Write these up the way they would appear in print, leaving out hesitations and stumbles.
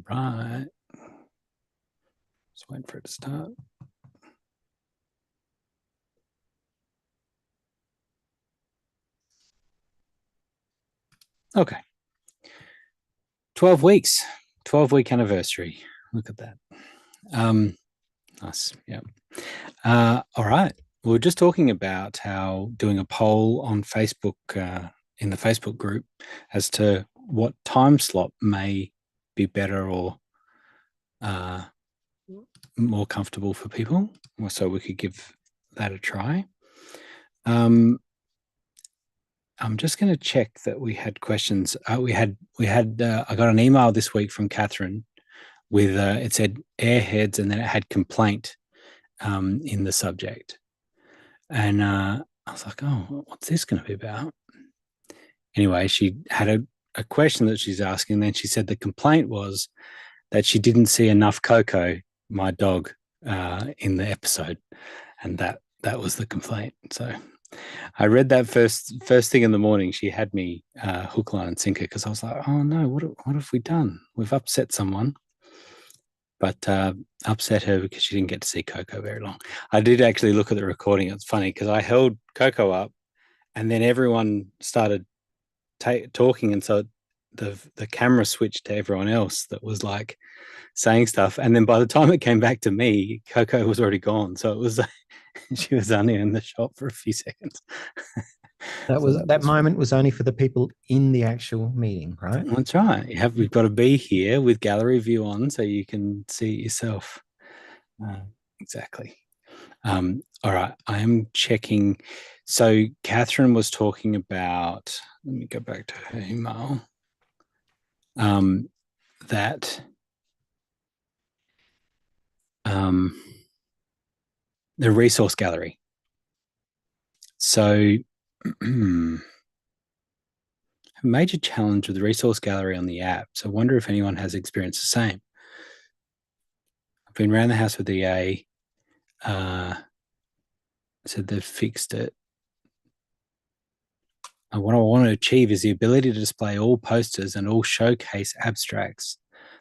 right. Just wait for it to start. Okay. 12 weeks, 12-week anniversary. Look at that. Nice. Yeah. All right. We were just talking about how doing a poll on Facebook, in the Facebook group, as to what time slot may be better or more comfortable for people, so we could give that a try. I'm just going to check that we had questions. I got an email this week from Catherine with it said AirHeads and then it had complaint in the subject, and I was like, oh, what's this going to be about? Anyway, she had a question that she's asking, and then she said the complaint was that she didn't see enough Coco, my dog, in the episode, and that was the complaint. So I read that first thing in the morning. She had me hook, line, and sinker, because I was like, oh no, what have we done? We've upset someone, but upset her because she didn't get to see Coco very long. I did actually look at the recording. It's funny because I held Coco up, and then everyone started talking, and so the camera switched to everyone else that was like saying stuff, and then by the time it came back to me, Coco was already gone. So it was she was only in the shop for a few seconds. That moment was only for the people in the actual meeting, right? That's right. We've got to be here with gallery view on so you can see it yourself. Exactly. All right. I am checking. So Catherine was talking about, let me go back to her email, that the resource gallery. So a major challenge with the resource gallery on the app. So I wonder if anyone has experienced the same. I've been around the house with EA, said they've fixed it. And what I want to achieve is the ability to display all posters and all showcase abstracts.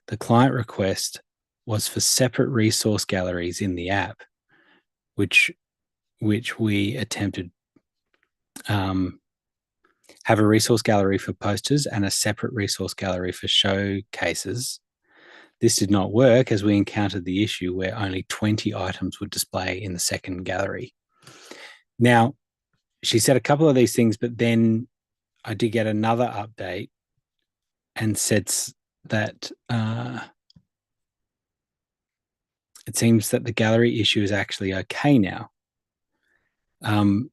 The client request was for separate resource galleries in the app, which we attempted. Have a resource gallery for posters and a separate resource gallery for showcases. This did not work as we encountered the issue where only 20 items would display in the second gallery. Now, she said a couple of these things, but then I did get another update and said that it seems that the gallery issue is actually okay now.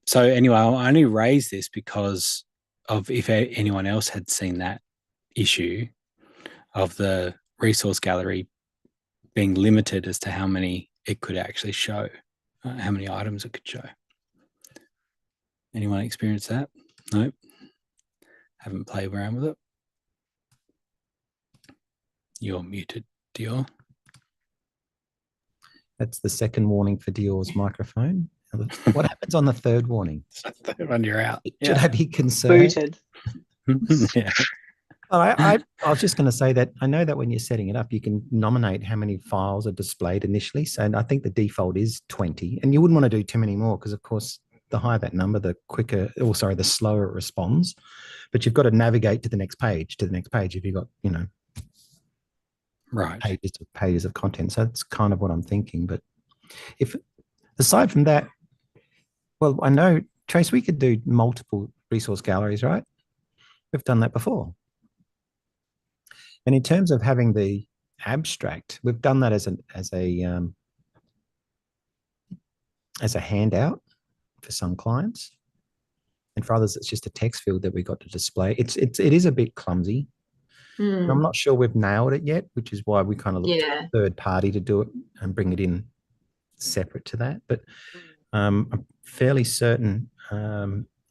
So anyway, I'll only raise this because of if anyone else had seen that issue of the resource gallery being limited as to how many it could actually show, how many items it could show. Anyone experience that? Nope. Haven't played around with it. You're muted, Dior. That's the second warning for Dior's microphone. What happens on the third warning? Third one, you're out. Should I be concerned? Booted. Yeah. I was just going to say that I know that when you're setting it up, you can nominate how many files are displayed initially. So I think the default is 20, and you wouldn't want to do too many more because, of course, the higher that number, the quicker, the slower it responds. But you've got to navigate to the next page, if you've got, right, pages of content. So that's kind of what I'm thinking. But if aside from that, well, I know, Trace, we could do multiple resource galleries, right? We've done that before. And in terms of having the abstract, we've done that as a handout for some clients, and for others, it's just a text field that we got to display. It is a bit clumsy. I'm not sure we've nailed it yet, which is why we kind of look to a third party to do it and bring it in separate to that. But I'm fairly certain.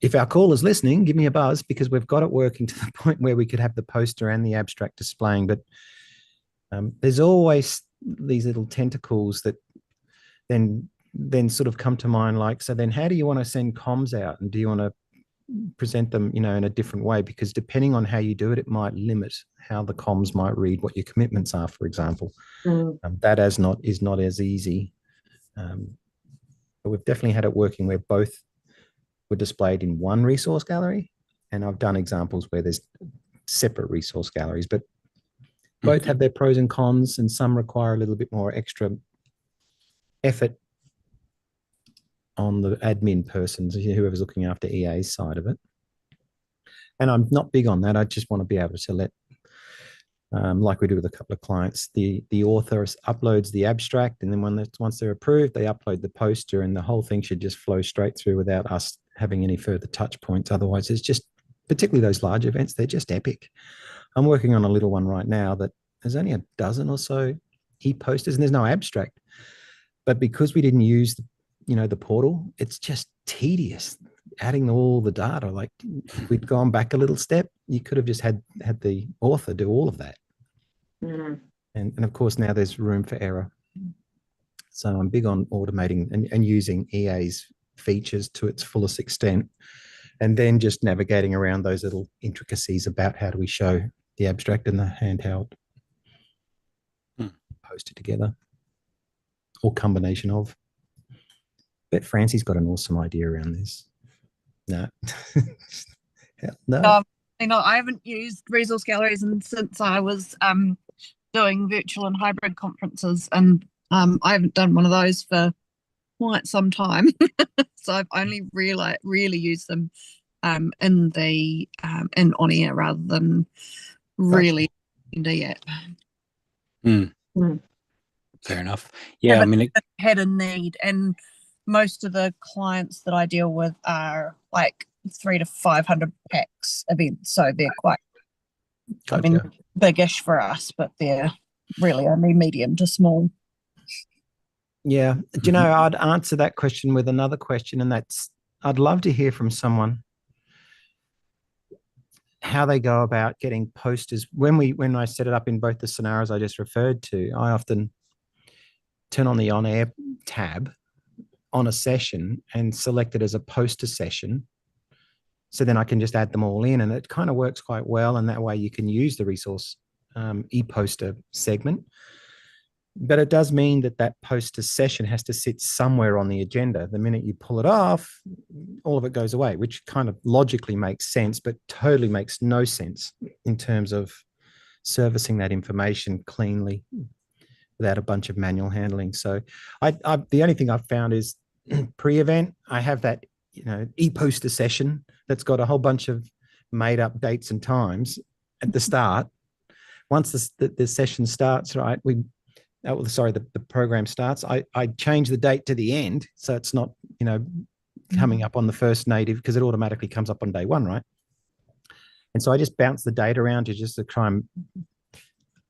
If our caller's listening, give me a buzz, because we've got it working to the point where we could have the poster and the abstract displaying. But there's always these little tentacles that then sort of come to mind, like, so then how do you want to send comms out? And do you want to present them, in a different way, because depending on how you do it, it might limit how the comms might read what your commitments are, for example. That is not as easy. But we've definitely had it working where both were displayed in one resource gallery, and I've done examples where there's separate resource galleries, but both have their pros and cons, and some require a little bit more extra effort on the admin persons, whoever's looking after EA's side of it. And I'm not big on that. I just want to be able to let, like we do with a couple of clients, the author uploads the abstract, and then once they're approved, they upload the poster, and the whole thing should just flow straight through without us having any further touch points. Otherwise, it's just, particularly those large events, they're just epic. I'm working on a little one right now that there's only a dozen or so e-posters, and there's no abstract. But because we didn't use the portal, it's just tedious adding all the data. Like, if we'd gone back a little step, you could have just had the author do all of that. And of course, now there's room for error. So I'm big on automating and using EA's features to its fullest extent, and then just navigating around those little intricacies about how do we show the abstract and the handheld posted together, or combination of. Bet Francie's got an awesome idea around this. No. No. I haven't used resource galleries since I was doing virtual and hybrid conferences, and I haven't done one of those for quite some time. So I've only really used them in on air rather than really in the app. Fair enough. Yeah, I mean, it had a need, and most of the clients that I deal with are like 300 to 500 packs events, so they're quite, biggish for us, but they're really only medium to small. Yeah. Do you know, I'd answer that question with another question, and that's, I'd love to hear from someone how they go about getting posters. When I set it up in both the scenarios I just referred to, I often turn on the on-air tab on a session and select it as a poster session. So then I can just add them all in, and it kind of works quite well. And that way you can use the resource e-poster segment. But it does mean that poster session has to sit somewhere on the agenda. The minute you pull it off, all of it goes away, which kind of logically makes sense, but totally makes no sense in terms of servicing that information cleanly without a bunch of manual handling. So the only thing I've found is pre-event, I have that e-poster session that's got a whole bunch of made up dates and times at the start. Once the session starts, right, the program starts, I change the date to the end, so it's not coming up on the first native, because it automatically comes up on day one, right? And so I just bounce the date around to just to try and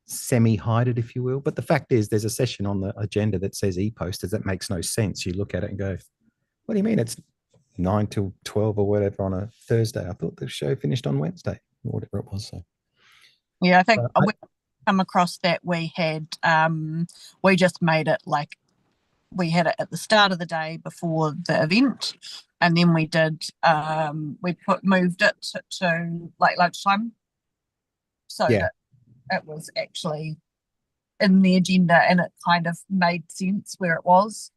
semi-hide it, if you will. But the fact is, there's a session on the agenda that says e-posters that makes no sense. You look at it and go, what do you mean it's 9 till 12 or whatever on a Thursday? I thought the show finished on Wednesday, or whatever it was. So yeah, I think we come across that we just made it like we had it at the start of the day before the event, and then we moved it to like lunchtime, so that it was actually in the agenda, and it kind of made sense where it was.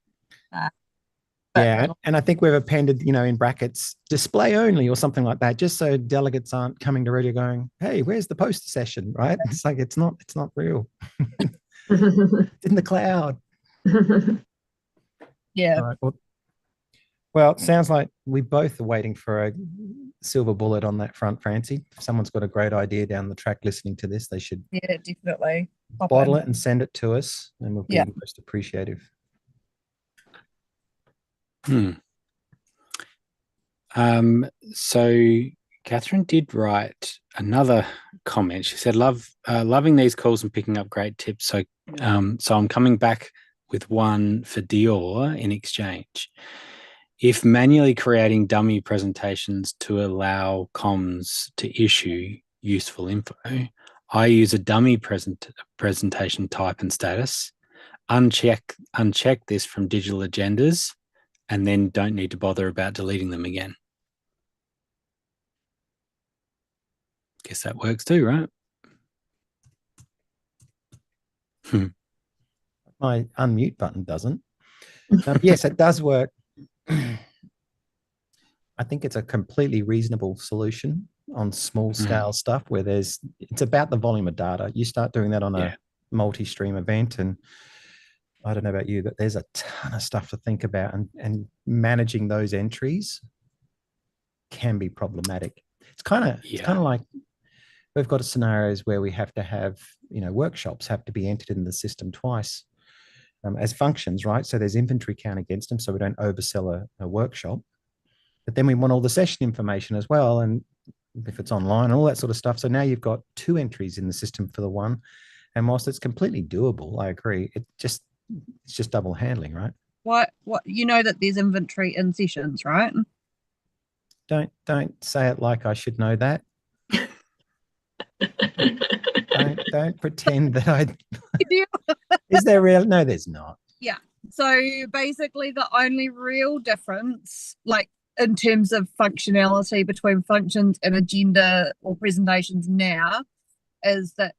And I think we've appended, in brackets, display only or something like that, just so delegates aren't coming to radio going, hey, where's the poster session, right? It's like, it's not real. It's in the cloud. Yeah. All right, well, it sounds like we both are waiting for a silver bullet on that front, Francie. If someone's got a great idea down the track listening to this, they should definitely bottle it and send it to us, and we'll be most appreciative. So Catherine did write another comment. She said, loving these calls and picking up great tips. So I'm coming back with one for Dior in exchange. If manually creating dummy presentations to allow comms to issue useful info, I use a dummy presentation type and status, uncheck this from digital agendas, and then don't need to bother about deleting them again. guess that works too, right? My unmute button doesn't. Yes, it does work. I think it's a completely reasonable solution on small scale stuff where it's about the volume of data. You start doing that on a multi-stream event, and I don't know about you, but there's a ton of stuff to think about, and managing those entries can be problematic. It's kind of like we've got scenarios where we have to have, workshops have to be entered in the system twice as functions, right? So there's inventory count against them, so we don't oversell a workshop. But then we want all the session information as well, and if it's online and all that sort of stuff. So now you've got 2 entries in the system for the one. And whilst it's completely doable, I agree, it's just double handling, right? What that there's inventory in sessions, right? Don't say it like I should know that. don't pretend that I is there real? No, there's not. Yeah. So basically the only real difference, like in terms of functionality between functions and agenda or presentations now, is that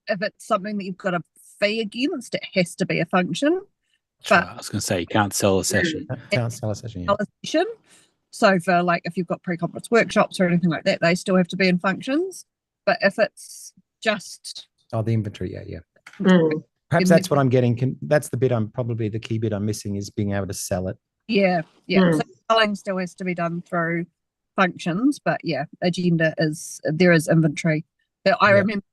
if it's something that you've got a fee against, it has to be a function. But I was going to say, you can't sell a session. Can't sell a session. Yeah. So for like if you've got pre-conference workshops or anything like that, they still have to be in functions. But if it's just the inventory, perhaps that's what I'm getting. That's the bit probably the key bit I'm missing is being able to sell it. Yeah. So selling still has to be done through functions, but agenda there is inventory. I remember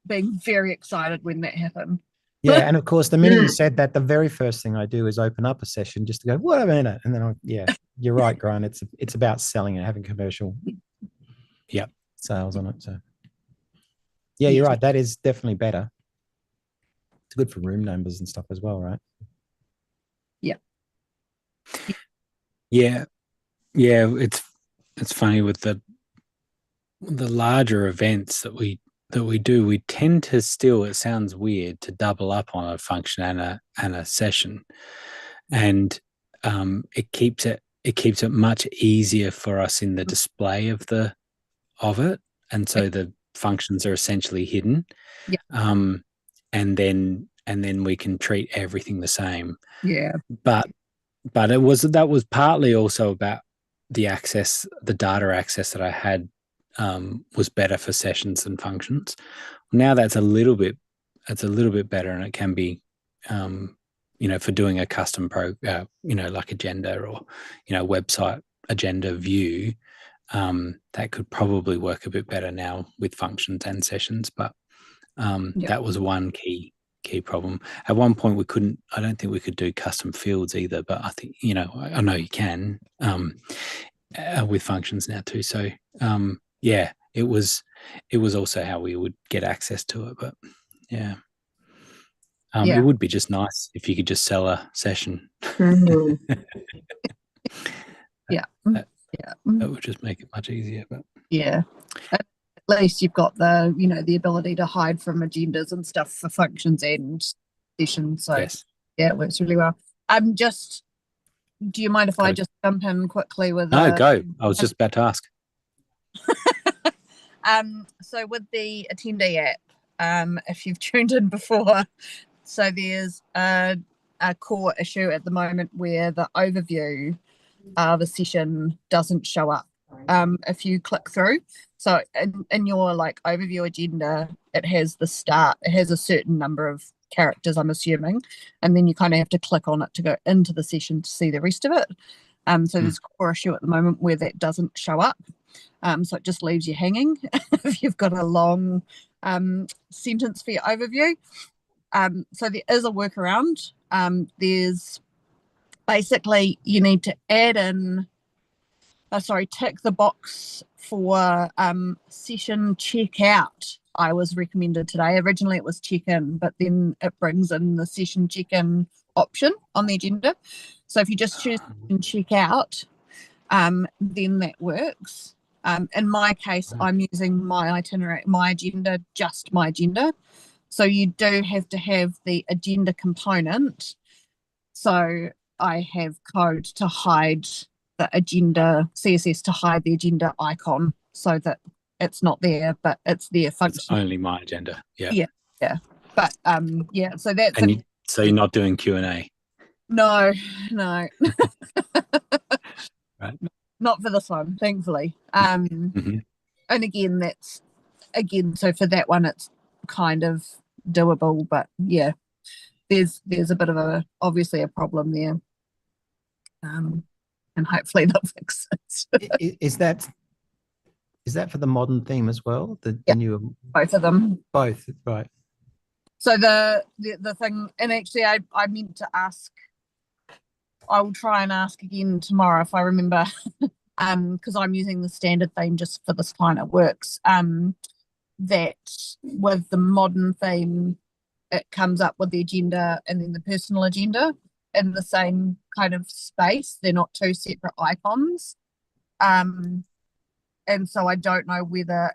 being very excited when that happened. Yeah, and of course, the minute you said that, the very first thing I do is open up a session just to go, wait a minute, and then you're right, Grant. It's about selling and having commercial, sales on it. So, you're right. That is definitely better. It's good for room numbers and stuff as well, right? Yeah. It's funny with the larger events that we do, we tend to still, it sounds weird, to double up on a function and a session, and it keeps it much easier for us in the display of it, and so the functions are essentially hidden, and then we can treat everything the same. But that was partly also about the data access that I had was better for sessions than functions. Now that's a little bit better, and it can be, for doing a custom like agenda or, website agenda view, that could probably work a bit better now with functions and sessions. But that was one key problem. At one point I don't think we could do custom fields either, but I think, I know you can with functions now too. So it was also how we would get access to it. But it would be just nice if you could just sell a session. That would just make it much easier. But at least you've got the ability to hide from agendas and stuff for functions and sessions. So it works really well. Do you mind if I just jump in quickly with no go? I was just about to ask. So with the attendee app, if you've tuned in before, so there's a core issue at the moment where the overview of a session doesn't show up if you click through. So in your overview agenda, it has the start, it has a certain number of characters, I'm assuming, and then you kind of have to click on it to go into the session to see the rest of it. So there's a core issue at the moment where that doesn't show up. So it just leaves you hanging if you've got a long sentence for your overview. So there is a workaround. There's basically you need to add in, tick the box for session checkout. I was recommended today. Originally it was check-in, but then it brings in the session check-in option on the agenda. So if you just choose check out, then that works. In my case, I'm using my itinerary, my agenda, just my agenda. So you do have to have the agenda component. So I have code to hide the agenda, CSS to hide the agenda icon so that it's not there, but it's there It's function. only my agenda. Yeah. Yeah. But yeah, so that's And so you're not doing Q&A. no. Right. Not for this one, thankfully. Mm-hmm. And again, so for that one it's kind of doable, but yeah, there's a bit of obviously a problem there. And hopefully they'll fix it. Is that for the modern theme as well? The newer, both of them. both, right? So the thing, and actually I meant to ask, I will try and ask again tomorrow if I remember, because I'm using the standard theme just for this client at works. That with the modern theme, it comes up with the agenda and then the personal agenda in the same kind of space. They're not two separate icons. And so I don't know whether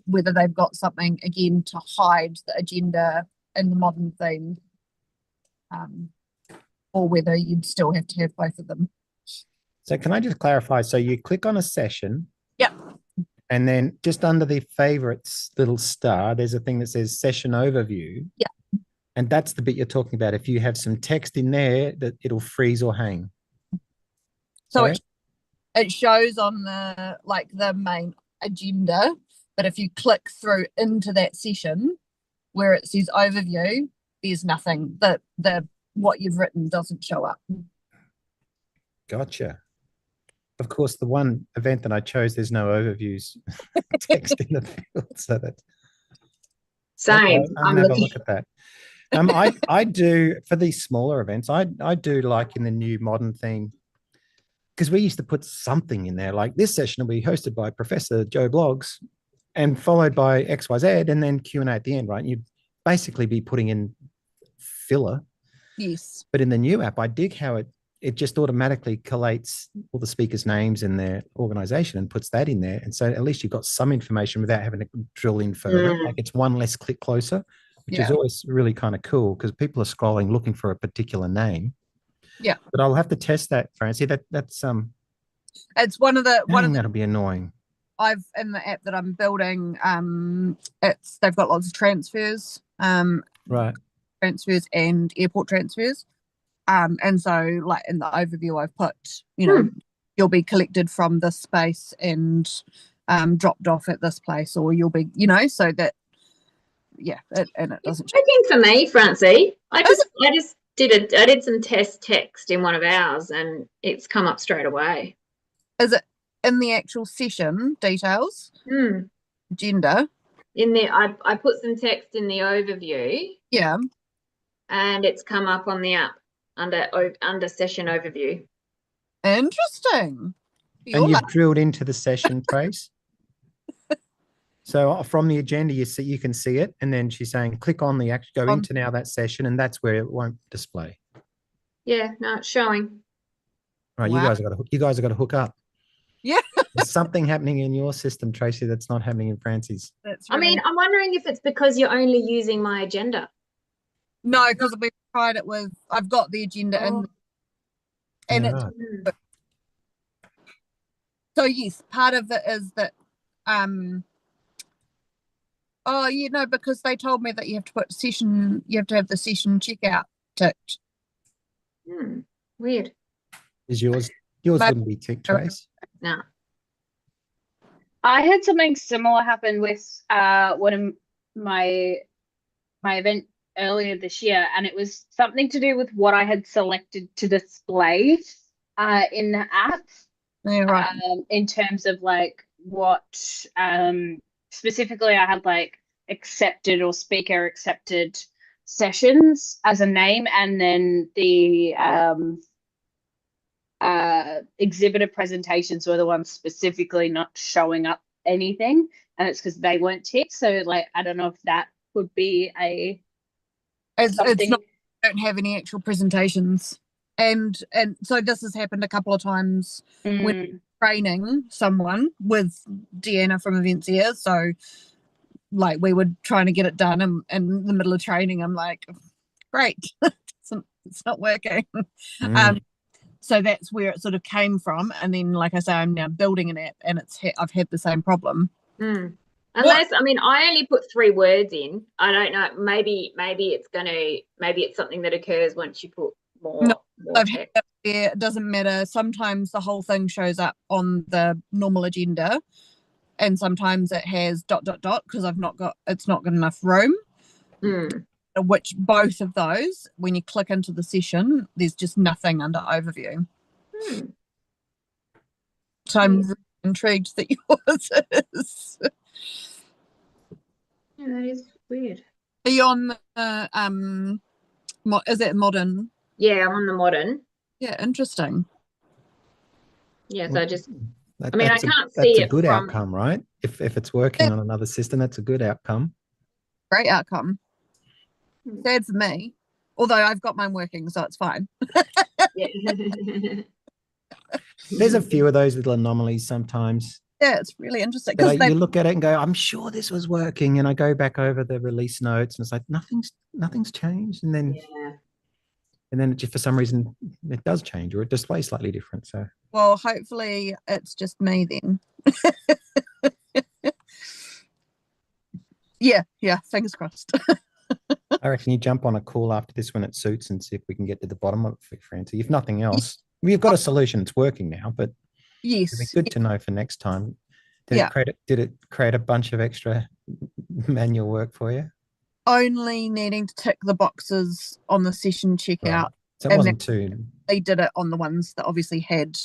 whether they've got something again to hide the agenda in the modern theme, or whether you'd still have to have both of them. So can I just clarify? So you click on a session. Yep. And then just under the favorites little star, there's a thing that says session overview. Yeah. And that's the bit you're talking about. If you have some text in there, that it'll freeze or hang. So it shows on the main agenda, but if you click through into that session where it says overview, there's nothing. The what you've written doesn't show up. Gotcha. Of course, the one event that I chose, there's no overviews text in the field, so that's same. Okay, I'll have a look at that. I do for these smaller events. I do like in the new modern theme, because we used to put something in there like this session will be hosted by Professor Joe Bloggs and followed by XYZ and then Q&A at the end, right? And you'd basically be putting in filler. Yes. But in the new app, I dig how it just automatically collates all the speakers' names and their organization and puts that in there. And so at least you've got some information without having to drill in further. Like it's one less click closer, which is always really kind of cool because people are scrolling looking for a particular name. Yeah. But I'll have to test that, Francie. That's it's one of the that'll be annoying. I've in the app that I'm building, they've got lots of transfers. Right. Transfers and airport transfers. And so like in the overview I've put, you'll be collected from this space and dropped off at this place, or you'll be, so that it doesn't change. Working for me, Francie. I just did some test text in one of ours and it's come up straight away. Is it in the actual session details? Agenda? In there, I put some text in the overview. Yeah. And it's come up on the app under session overview. Interesting. And you've drilled into the session trace. So from the agenda, you can see it, and then she's saying, click on the go into now that session, and that's where it won't display. Yeah, no, it's showing. Right, wow. You guys have got to hook up. Yeah. There's something happening in your system, Tracy, that's not happening in Francie's. I mean, I'm wondering if it's because you're only using my agenda. No, because we've tried it with, I've got the agenda in, and it's so yes, part of it is that because they told me that you have to have the session checkout ticked. Weird. Is yours wouldn't be ticked, Trace? No. I had something similar happen with one of my event earlier this year, and it was something to do with what I had selected to display in the app. Yeah, right. In terms of like what specifically I had like accepted or speaker accepted sessions as a name, and then the exhibitor presentations were the ones specifically not showing up anything, and it's because they weren't ticked. So like I don't know if that would be it's not, I don't have any actual presentations, and so this has happened a couple of times when training someone with Deanna from Events Here. So like we were trying to get it done, and in the middle of training I'm like, great, it's not working. So that's where it sort of came from, and then like I say, I'm now building an app and I've had the same problem. Unless, I mean, I only put 3 words in. I don't know. Maybe it's something that occurs once you put more text. It doesn't matter. Sometimes the whole thing shows up on the normal agenda, and sometimes it has ... because it's not got enough room. Which both of those, when you click into the session, there's just nothing under overview. So I'm really intrigued that yours is. Yeah, that is weird. Are you on the is it modern? Yeah, I'm on the modern. Yeah, interesting. Yeah, so I can't see that's a it good from outcome, right? If it's working on another system, that's a good outcome. Great outcome. Sad for me. Although I've got mine working, so it's fine. There's a few of those little anomalies sometimes. Yeah, it's really interesting. Because you look at it and go, I'm sure this was working. And I go back over the release notes and it's like, nothing's changed. And then just for some reason it does change or it displays slightly different. So well, hopefully it's just me then. Yeah, fingers crossed. I reckon you jump on a call after this when it suits and see if we can get to the bottom of it for Francie. If nothing else, we've got a solution. It's working now, but yes, it'd be good to know for next time. Did it create a bunch of extra manual work for you? Only needing to tick the boxes on the session checkout. Right. So it wasn't too. They did it on the ones that obviously had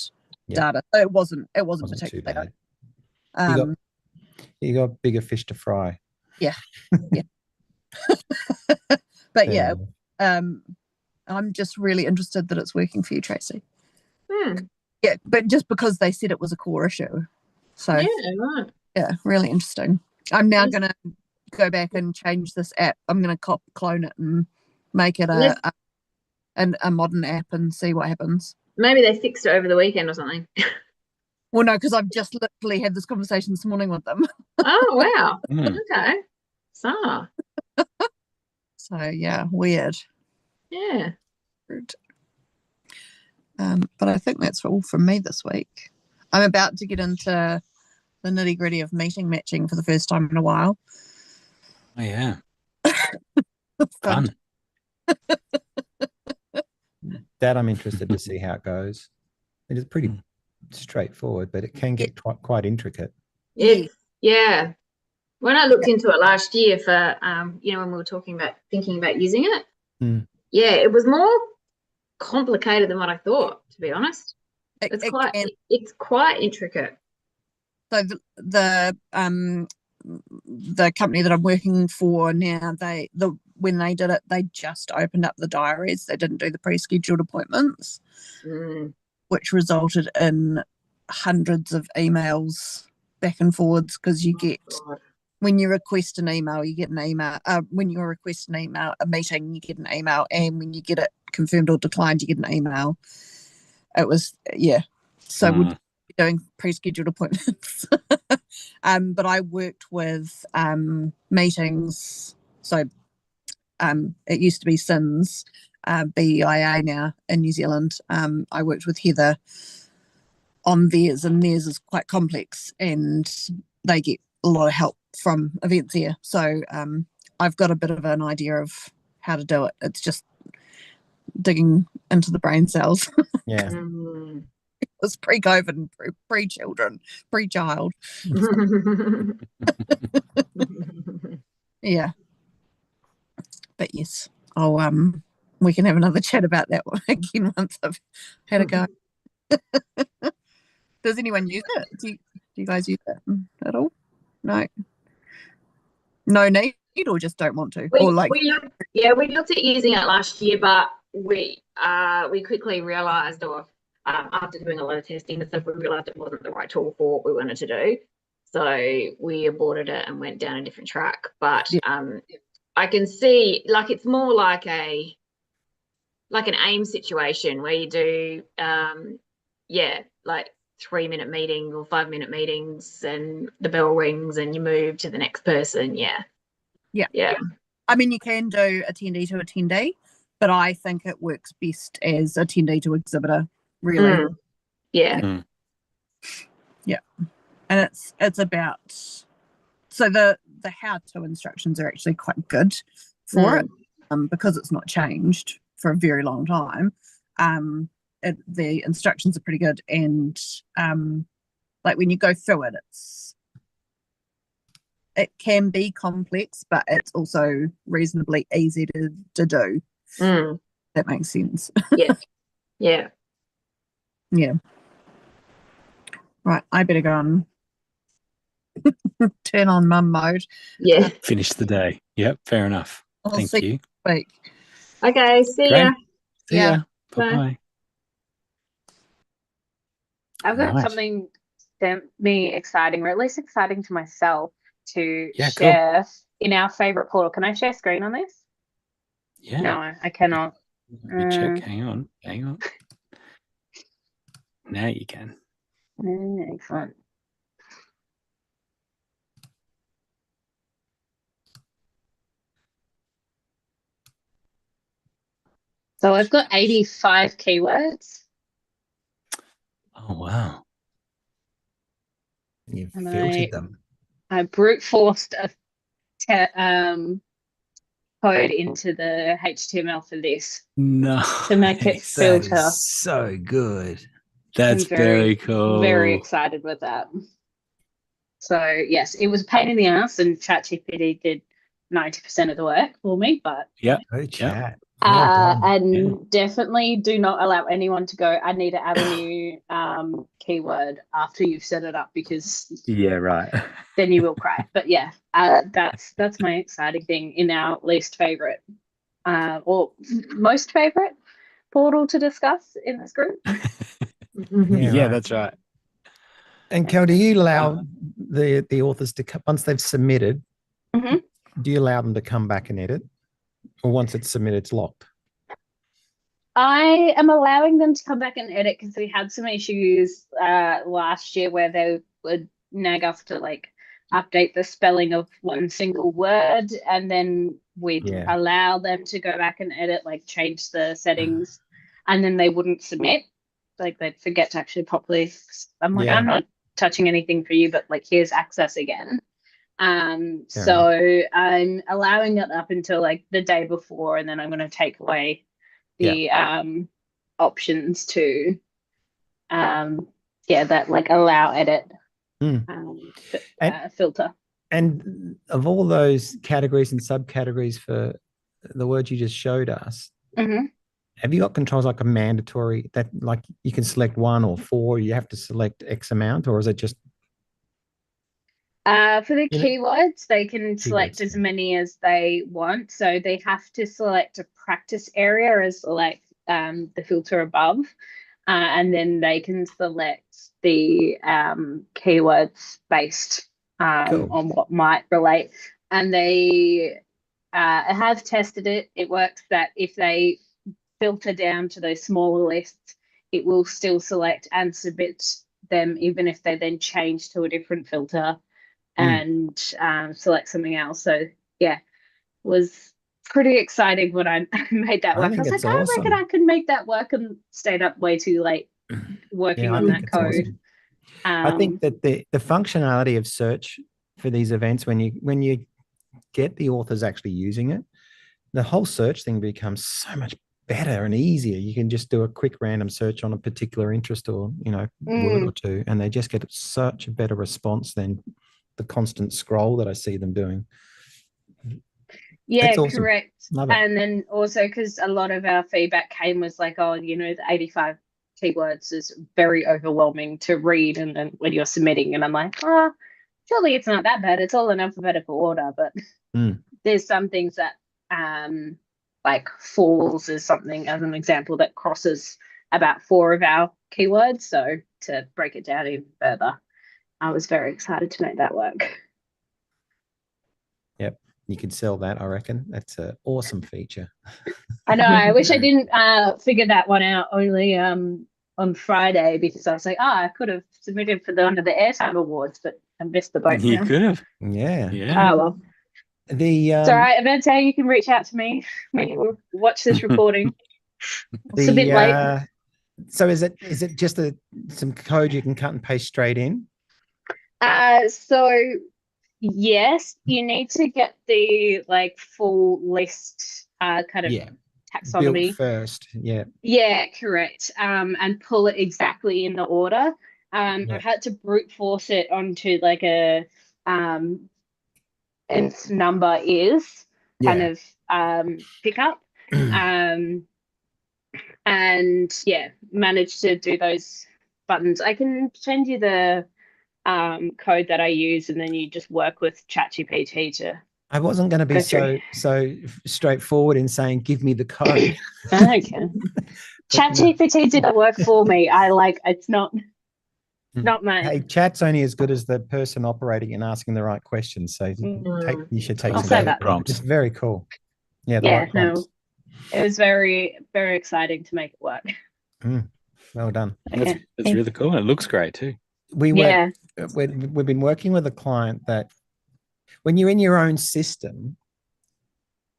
data. So it wasn't too particularly bad. You got bigger fish to fry. Yeah. But I'm just really interested that it's working for you, Tracy. Yeah, but just because they said it was a core issue. So really interesting. I'm now going to go back and change this app. I'm going to clone it and make it a modern app and see what happens. Maybe they fixed it over the weekend or something. Well, no, because I've just literally had this conversation this morning with them. Oh, wow. Okay. So, yeah, weird. Yeah. But I think that's all from me this week. I'm about to get into the nitty-gritty of meeting matching for the first time in a while. Oh, yeah. Fun. That I'm interested to see how it goes. It is pretty straightforward, but it can get quite intricate. Yeah. When I looked into it last year for, when we were thinking about using it, it was more complicated than what I thought, to be honest. It's quite intricate. So the company that I'm working for now, when they did it, they just opened up the diaries. They didn't do the pre-scheduled appointments, which resulted in hundreds of emails back and forwards because you get. When you request an email, you get an email. When you request a meeting, you get an email. And when you get it confirmed or declined, you get an email. It was, So we'd be doing pre-scheduled appointments. But I worked with meetings. So it used to be SINS, BEIA now in New Zealand. I worked with Heather on theirs, and theirs is quite complex, and they get a lot of help from events here. So I've got a bit of an idea of how to do it. It's just digging into the brain cells. Yeah. It was pre-COVID and pre-children, pre-child. Yeah. But yes, we can have another chat about that one again once I've had a go. Does anyone use it? Do you guys use it at all? No need, or just don't want to? We looked at using it last year, but we quickly realised, after doing a lot of testing and stuff, we realised it wasn't the right tool for what we wanted to do. So we aborted it and went down a different track. But I can see, it's more like an AIM situation where you do 3-minute meetings or 5-minute meetings, and the bell rings and you move to the next person. Yeah. I mean, you can do attendee to attendee, but I think it works best as attendee to exhibitor, really. Yeah. Yeah. And it's about So the how-to instructions are actually quite good for it, because it's not changed for a very long time. The instructions are pretty good, and like when you go through it, it can be complex, but it's also reasonably easy to do. That makes sense. Yeah. Yeah. Yeah. Right, I better go and turn on mum mode. Yeah. Finish the day. Yep, fair enough. I'll Thank see you. Week. Okay. See Great. ya. See Yeah. ya. Bye-bye. I've got Right. something exciting, or at least exciting to myself, to Yeah, cool. share in our favorite portal. Can I share screen on this? Yeah. No, I cannot. Let me check. Hang on. Now you can. Excellent. So I've got 85 keywords. Oh, wow. You've And filtered them. I brute forced a code into the HTML for this No. to make it That filter. is so good. That's I'm very cool. Very excited with that. So yes, it was a pain in the ass, and ChatGPT did 90% of the work for me, but Yep. Go chat. and definitely do not allow anyone to go, I need to add a new keyword after you've set it up, because Yeah, right. then you will cry. But yeah, that's my exciting thing in our least favorite or most favorite portal to discuss in this group. Yeah, right. that's right. And Kel, do you allow the authors to, once they've submitted, do you allow them to come back and edit? Or once it's submitted, it's locked? I am allowing them to come back and edit, because we had some issues last year where they would nag us to like update the spelling of one single word, and then we'd allow them to go back and edit, like change the settings, and then they wouldn't submit. Like they'd forget to actually properly. I'm like, I'm not touching anything for you, but like here's access again. So I'm allowing it up until like the day before, and then I'm going to take away the options to that like allow edit filter. And of all those categories and subcategories for the words you just showed us, have you got controls like a mandatory that like you can select one or four, you have to select X amount, or is it just for the keywords, they can select as many as they want. So they have to select a practice area as like the filter above, and then they can select the keywords based on what might relate. And they have tested it. It works that if they filter down to those smaller lists, it will still select and submit them, even if they then change to a different filter and select something else. So yeah, was pretty exciting when I made that work. I was like, I reckon I could make that work, and stayed up way too late working on that code. Awesome. I think that the functionality of search for these events, when you get the authors actually using it, the whole search thing becomes so much better and easier. You can just do a quick random search on a particular interest or word or two, and they just get such a better response than the constant scroll that I see them doing. Yeah, awesome. Correct. Love it. And then also, because a lot of our feedback came was like, oh, the 85 keywords is very overwhelming to read, and then when you're submitting, and I'm like, oh, surely it's not that bad. It's all in alphabetical order, but there's some things that like falls is something, as an example, that crosses about 4 of our keywords. So to break it down even further, I was very excited to make that work. Yep. You could sell that, I reckon. That's an awesome feature. I know. I wish I didn't figure that one out only on Friday, because I was like, I could have submitted for one of the Airtime Awards, but I missed the boat. You could have. Yeah. Oh, well. The it's all right. Eventually, you can reach out to me when you watch this recording. It's a bit late. So is it just some code you can cut and paste straight in? So Yes, you need to get the like full list kind of Yeah. Built taxonomy. first. Yeah. Yeah, correct. And pull it exactly in the order. Yeah. I've had to brute force it onto like a nth number is kind Yeah. of pickup. And yeah, managed to do those buttons. I can send you the code that I use, and then you just work with ChatGPT to I wasn't going to be go through. so straightforward in saying, give me the code. Okay. ChatGPT did the work for me. It's not mine. Hey, chat's only as good as the person operating and asking the right questions. So you should take I'll some say that. prompts. It's very cool. Yeah, the Yeah, right prompts. it was very, very exciting to make it work. Well done. Okay. That's really cool. It looks great too. We've been working with a client that when you're in your own system,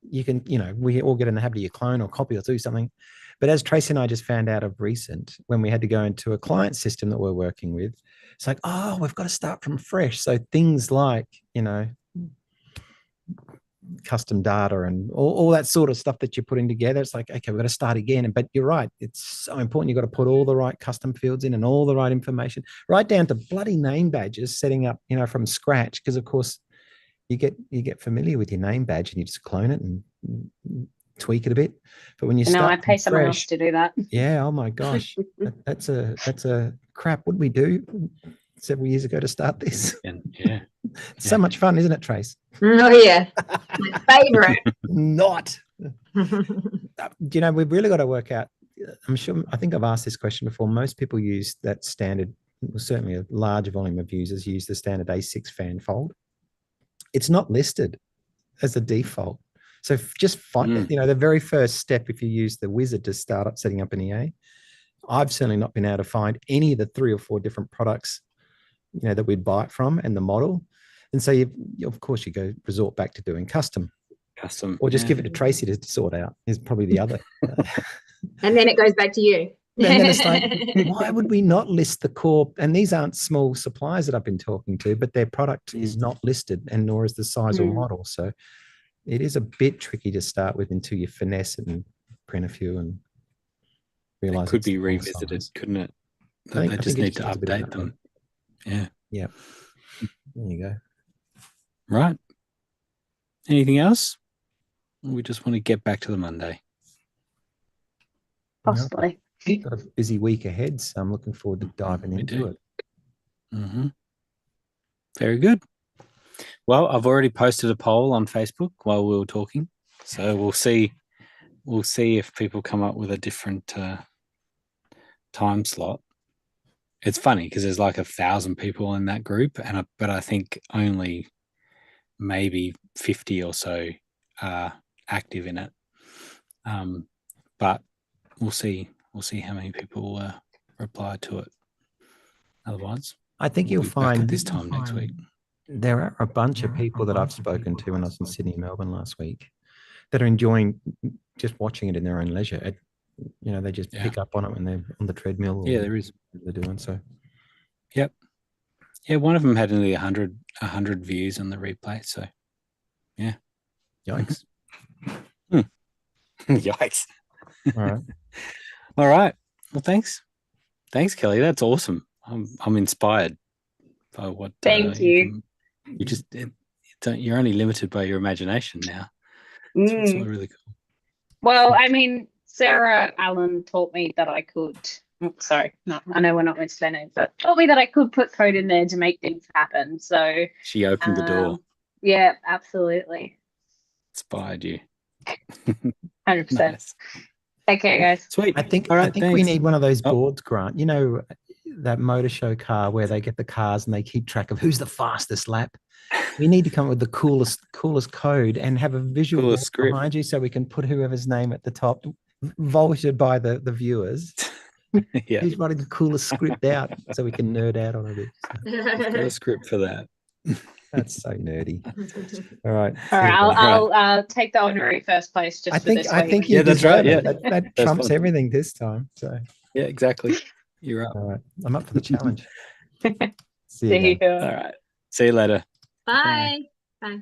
you can, we all get in the habit of your clone or copy or do something. But as Tracy and I just found out of recent, when we had to go into a client system that we're working with, it's like, oh, we've got to start from fresh. So things like, custom data and all that sort of stuff that you're putting together, it's like, okay, we've got to start again. But you're right, it's so important. You've got to put all the right custom fields in and all the right information, right down to bloody name badges, setting up, from scratch. Because of course you get familiar with your name badge and you just clone it and tweak it a bit. But when you start, I pay someone else to do that. Yeah, oh my gosh, that's a crap. What did we do several years ago to start this? Yeah. So much fun, isn't it, Trace? Oh yeah, my favorite. Not. We've really got to work out. I think I've asked this question before. Most people use that standard, certainly a large volume of users use the standard A6 fan fold. It's not listed as a default. So just find, the very first step, if you use the wizard to start up setting up an EA, I've certainly not been able to find any of the 3 or 4 different products, that we'd buy it from and the model. And so of course you go resort back to doing custom, or just give it to Tracy to sort out is probably the other. And then it goes back to you. And then it's like, why would we not list the core? And these aren't small suppliers that I've been talking to, but their product is not listed, and nor is the size or model. So it is a bit tricky to start with until you finesse it and print a few and realize it could be revisited, couldn't it? They just need to update them. Yeah. There you go. Right. Anything else? We just want to get back to the Monday. Possibly. Got a busy week ahead, so I'm looking forward to diving into it. Mm-hmm. Very good. Well, I've already posted a poll on Facebook while we were talking, so we'll see if people come up with a different time slot. It's funny because there's like 1,000 people in that group, but I think only maybe 50 or so are active in it. But we'll see how many people reply to it. Otherwise, I think you'll find this time next week. There are a bunch of people that I've spoken to when I was in Sydney, Melbourne last week, that are enjoying just watching it in their own leisure. They just pick up on it when they're on the treadmill. Yeah, there is. They're doing so. Yep. Yeah, one of them had nearly 100 views on the replay. So, yeah. Yikes. Yikes. All right. All right. Well, thanks, Kelly. That's awesome. I'm inspired by what. Thank you. You just you're only limited by your imagination now. It's really cool. Well, I mean, Sarah Allen taught me that I could. Sorry, I know we're not meant to say names, but taught me that I could put code in there to make things happen. So she opened the door. Yeah, absolutely. Inspired you. 100%. Nice. Okay, guys. Sweet. I think we need one of those boards, Grant. That motor show car where they get the cars and they keep track of who's the fastest lap. We need to come up with the coolest code and have a visual script behind you so we can put whoever's name at the top, voted by the viewers. Yeah. Who's writing the coolest script out so we can nerd out on it. Got a script for that. That's so nerdy. All right. I'll take the honorary first place. Just I think you deserve it. That trumps everything this time. So yeah, exactly. You're up. All right. I'm up for the challenge. See you. All right. See you later. Bye. Bye.